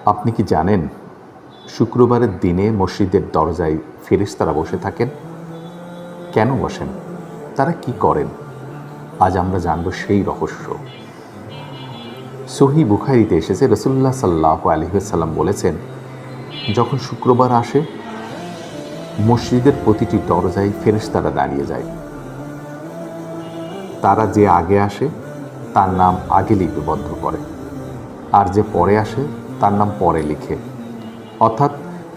আপনি কি জানেন শুক্রবারের দিনে মসজিদের দরজায় ফেরেশতারা বসে থাকেন? কেন বসেন? তারা কি করেন? আজ আমরা জানব সেই রহস্য। সহিহ বুখারীতে এসেছে, রাসূলুল্লাহ সাল্লাল্লাহু আলাইহি ওয়াসাল্লাম বলেছেন, যখন শুক্রবার আসে মসজিদের প্রতিটি দরজায় ফেরেশতারা দাঁড়িয়ে যায়। তারা যে আগে আসে তার নাম আগে লিপিবদ্ধ করে, আর যে পরে আসে তার নাম পরে লিখে। অর্থাৎ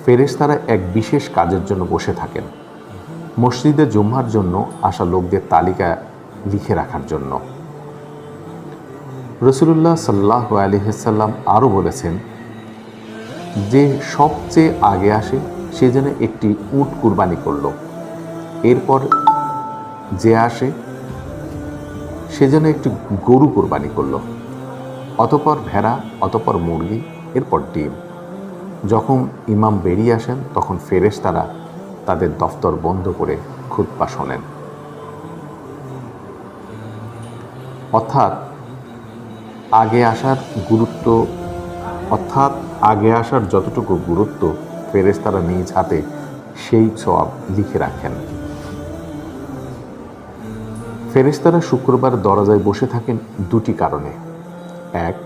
ফেরেশতারা এক বিশেষ কাজের জন্য বসে থাকেন, মসজিদে জুম্মার জন্য আসা লোকদের তালিকা লিখে রাখার জন্য। রাসূলুল্লাহ সাল্লাল্লাহু আলাইহি ওয়াসাল্লাম আরও বলেছেন, যে সবচেয়ে আগে আসে সে যেন একটি উট কুরবানি করল, এরপর যে আসে সে যেন একটি গরু কুরবানি করল, অতঃপর ভেড়া, অতঃপর মুরগি, এরপর ডিম। যখন ইমাম বেরিয়ে আসেন তখন ফেরেশতারা তাদের দফতর বন্ধ করে খুতবা শোনেন। অর্থাৎ আগে আসার যতটুকু গুরুত্ব ফেরেশতারা নিজ হাতে সেই সওয়াব লিখে রাখেন। ফেরেশতারা শুক্রবার দরজায় বসে থাকেন দুটি কারণে। এক,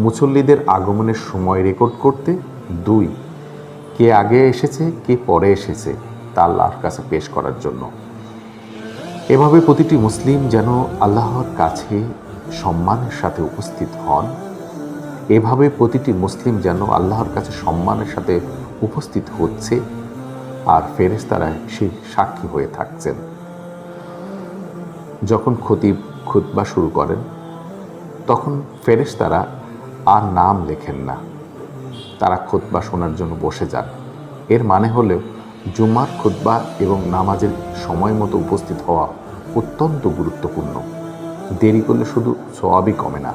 মুসল্লিদের আগমনের সময় রেকর্ড করতে। দুই, কে আগে এসেছে কে পরে এসেছে তা আল্লাহর কাছে পেশ করার জন্য। এভাবে প্রতিটি মুসলিম যেন আল্লাহর কাছে সম্মানের সাথে উপস্থিত হন, এভাবে প্রতিটি মুসলিম যেন আল্লাহর কাছে সম্মানের সাথে উপস্থিত হচ্ছে, আর ফেরেশতারা সেই সাক্ষী হয়ে থাকছেন। যখন খতিব খুতবা শুরু করেন তখন ফেরেশতারা আর নাম লেখেন না, তারা খুতবা শোনার জন্য বসে যান। এর মানে হলো জুমার খুতবা এবং নামাজের সময় মতো উপস্থিত হওয়া অত্যন্ত গুরুত্বপূর্ণ। দেরি করলে শুধু সওয়াবই কমে না,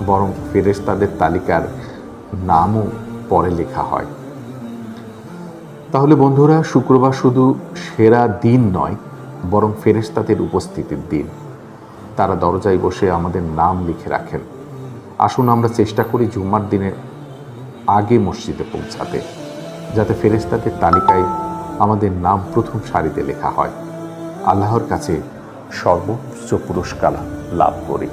বরং ফেরেশতাদের তালিকার নামও পরে লেখা হয়। তাহলে বন্ধুরা, শুক্রবার শুধু সেরা দিন নয়, বরং ফেরেশতাদের উপস্থিতির দিন। তারা দরজায় বসে আমাদের নাম লিখে রাখেন। আসুন আমরা চেষ্টা করি জুম্মার দিনে আগে মসজিদে পৌঁছাতে, যাতে ফেরেশতাদের তালিকায় আমাদের নাম প্রথম সারিতে লেখা হয়, আল্লাহর কাছে সর্বোচ্চ পুরস্কার লাভ করি।